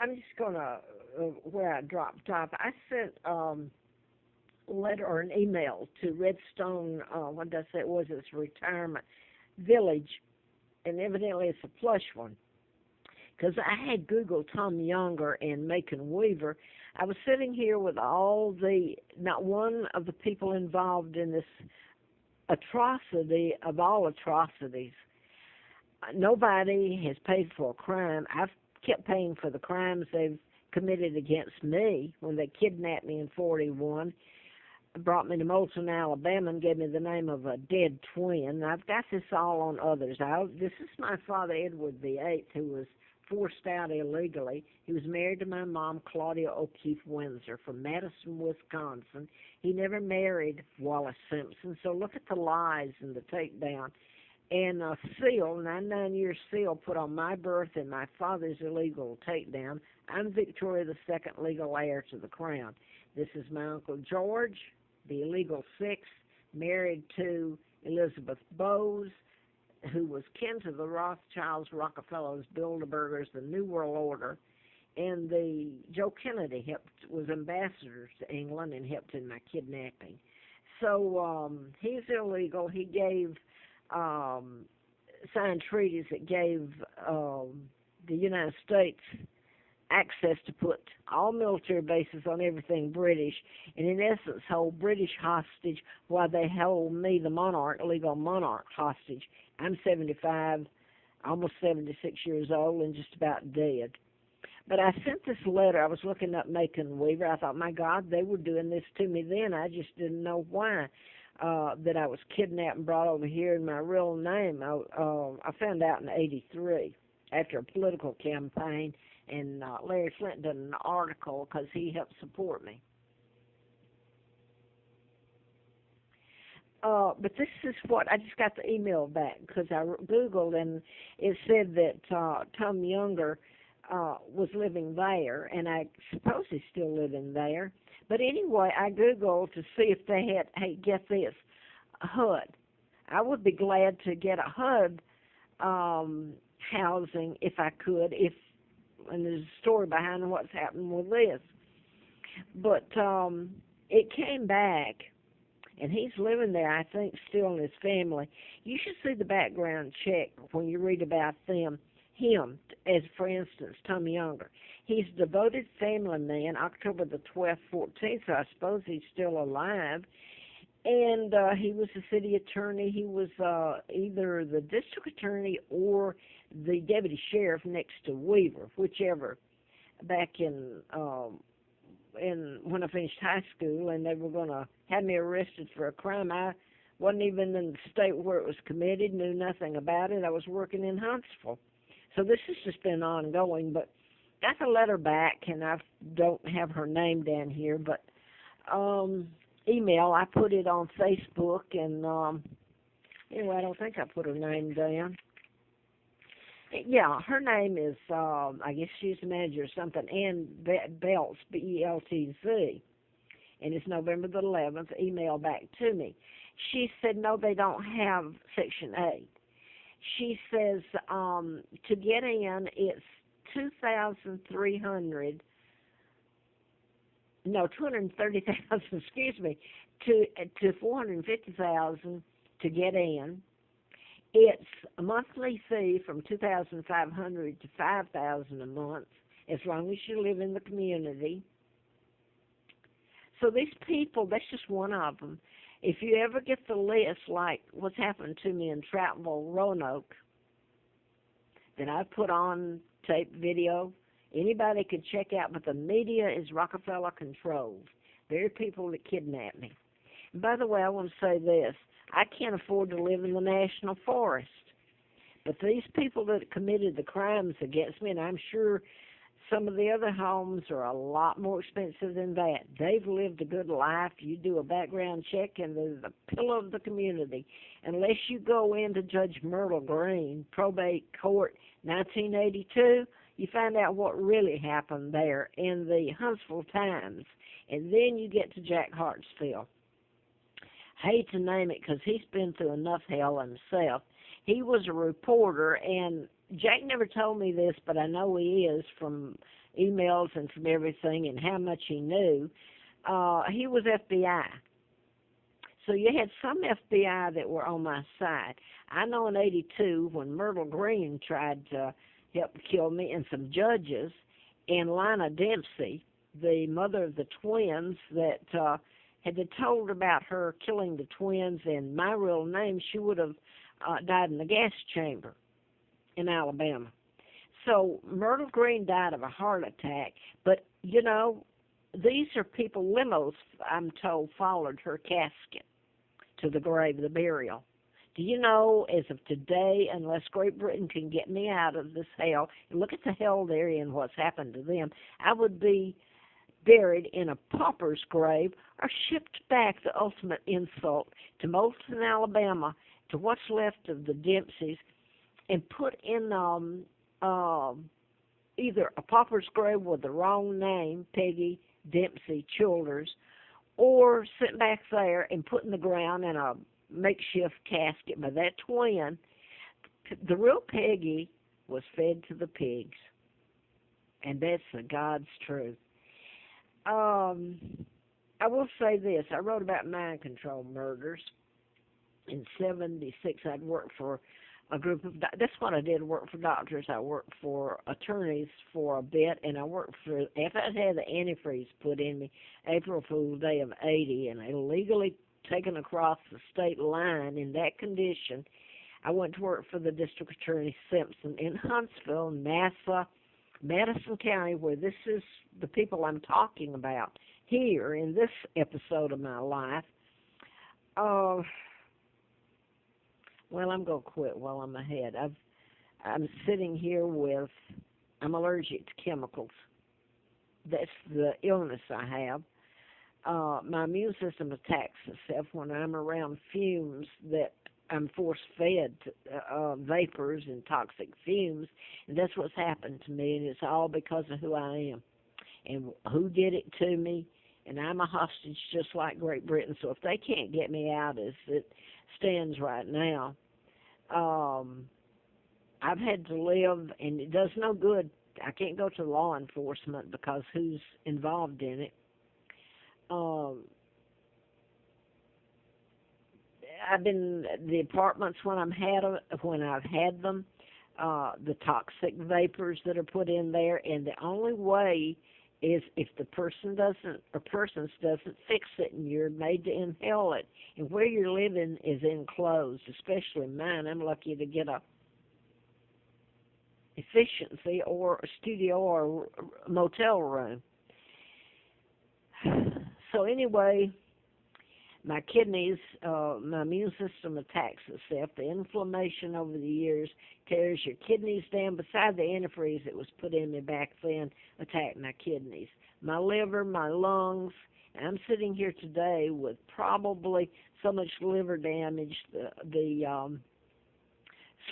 I'm just gonna where I dropped off. I sent letter or an email to Redstone. What did I say it was? It's retirement village, and evidently it's a plush one. Because I had Googled Tom Younger and Macon Weaver. I was sitting here with not one of the people involved in this atrocity of all atrocities. Nobody has paid for a crime. I've kept paying for the crimes they've committed against me when they kidnapped me in 41, brought me to Moulton, Alabama, and gave me the name of a dead twin. I've got this all on others. This is my father, Edward VIII, who was forced out illegally. He was married to my mom, Claudia O'Keefe Windsor, from Madison, Wisconsin. He never married Wallace Simpson, so look at the lies and the takedown. And a seal, 99-year seal, put on my birth and my father's illegal takedown. I'm Victoria the second, legal heir to the crown. This is my Uncle George, the illegal sixth, married to Elizabeth Bowes, who was kin to the Rothschilds, Rockefellers, Bilderbergers, the New World Order, and the Joe Kennedy was ambassador to England and helped in my kidnapping. So he's illegal. He gave signed treaties that gave the United States access to put all military bases on everything British, and in essence hold British hostage while they hold me, the monarch, legal monarch, hostage. I'm 75, almost 76 years old, and just about dead. But I sent this letter. I was looking up Macon Weaver. I thought, my God, they were doing this to me then. I just didn't know why. That I was kidnapped and brought over here in my real name. I found out in '83 after a political campaign, and Larry Flint did an article because he helped support me. But this is what I just got the email back because I Googled and it said that Tom Younger was living there, and I suppose he's still living there. But anyway, I Googled to see if they had, hey, get this, a HUD. I would be glad to get a HUD housing if I could, and there's a story behind what's happened with this. But it came back, and he's living there, I think, still in his family. You should see the background check when you read about them. Him, as for instance, Tom Younger. He's a devoted family man, October the 12th, 14th, so I suppose he's still alive. And he was the city attorney. He was either the district attorney or the deputy sheriff next to Weaver, whichever, back in when I finished high school, and they were going to have me arrested for a crime. I wasn't even in the state where it was committed, knew nothing about it. I was working in Huntsville. So this has just been ongoing, but got the letter back, and I don't have her name down here, but email, I put it on Facebook, and anyway, I don't think I put her name down. Yeah, her name is, I guess she's the manager or something, Ann Beltz, B-E-L-T-Z, and it's November the 11th, email back to me. She said, no, they don't have Section 8. She says to get in, it's $230,000, excuse me, to $450,000 to get in. It's a monthly fee from $2,500 to $5,000 a month, as long as you live in the community. So these people, that's just one of them. If you ever get the list, like what's happened to me in Troutville, Roanoke, that I put on tape, video, anybody could check out, but the media is Rockefeller controlled. They're people that kidnap me. And by the way, I want to say this. I can't afford to live in the national forest. But these people that committed the crimes against me, and I'm sure some of the other homes are a lot more expensive than that. They've lived a good life. You do a background check, and they're the pillar of the community. Unless you go into Judge Myrtle Green, probate court, 1982, you find out what really happened there in the Huntsville Times. And then you get to Jack Hartsfield. Hate to name it because he's been through enough hell himself. He was a reporter, and Jack never told me this, but I know he is from emails and from everything and how much he knew. He was FBI. So you had some FBI that were on my side. I know in '82 when Myrtle Green tried to help kill me, and some judges, and Lina Dempsey, the mother of the twins that had been told about her killing the twins and my real name, she would have died in the gas chamber in Alabama. So Myrtle Green died of a heart attack, but you know, these are people, limos, I'm told, followed her casket to the grave, the burial. Do you know, as of today, unless Great Britain can get me out of this hell, and look at the hell they're in, what's happened to them, I would be buried in a pauper's grave or shipped back, the ultimate insult, to Moulton, Alabama, to what's left of the Dempseys, and put in either a pauper's grave with the wrong name, Peggy Dempsey Childers, or sent back there and put in the ground in a makeshift casket by that twin. The real Peggy was fed to the pigs, and that's the God's truth. I will say this. I wrote about mind control murders. In '76, I'd worked for a group of, that's what I did, work for doctors. I worked for attorneys for a bit, and I worked for, after I had the antifreeze put in me, April Fool's Day of '80, and illegally taken across the state line in that condition, I went to work for the District Attorney Simpson in Huntsville, Nassau, Madison County, where this is the people I'm talking about here in this episode of my life. Well, I'm going to quit while I'm ahead. I'm sitting here with, I'm allergic to chemicals. That's the illness I have. My immune system attacks itself when I'm around fumes that I'm force-fed, vapors and toxic fumes, and that's what's happened to me, and it's all because of who I am and who did it to me, and I'm a hostage just like Great Britain, so if they can't get me out as it stands right now, I've had to live, and it does no good. I can't go to law enforcement because who's involved in it. I've been the apartments when I've had them, the toxic vapors that are put in there, and the only way is if the person doesn't or persons doesn't fix it, and you're made to inhale it. And where you're living is enclosed, especially mine. I'm lucky to get a efficiency or a studio or a motel room. So anyway, my kidneys, my immune system attacks itself. The inflammation over the years tears your kidneys down. Beside the antifreeze that was put in me back then, attacked my kidneys, my liver, my lungs. And I'm sitting here today with probably so much liver damage, the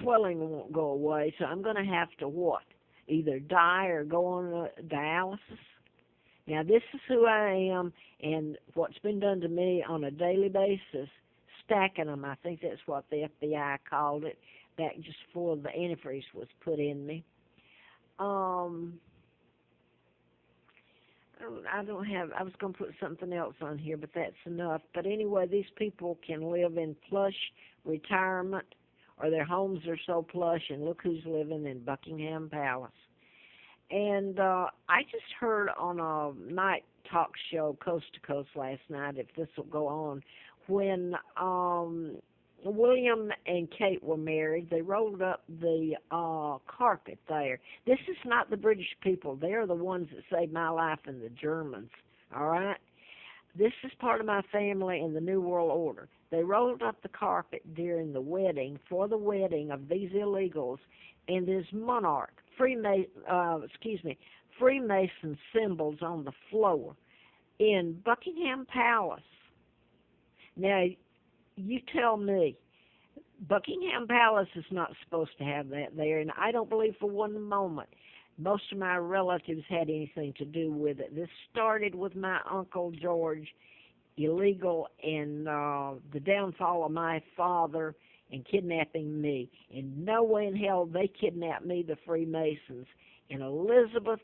swelling won't go away. So I'm going to have to what? Either die or go on dialysis. Now, this is who I am, and what's been done to me on a daily basis, stacking them, I think that's what the FBI called it, back just before the antifreeze was put in me. I was going to put something else on here, but that's enough. But anyway, these people can live in plush retirement, or their homes are so plush, and look who's living in Buckingham Palace. And I just heard on a night talk show, Coast to Coast, last night, if this will go on, when William and Kate were married, they rolled up the carpet there. This is not the British people. They're the ones that saved my life and the Germans, all right? This is part of my family in the New World Order. They rolled up the carpet during the wedding, for the wedding of these illegals, and this monarch, Freemason symbols on the floor in Buckingham Palace. Now, you tell me, Buckingham Palace is not supposed to have that there, and I don't believe for one moment most of my relatives had anything to do with it. This started with my Uncle George, illegal, and the downfall of my father and kidnapping me. And no way in hell they kidnapped me, the Freemasons. And Elizabeth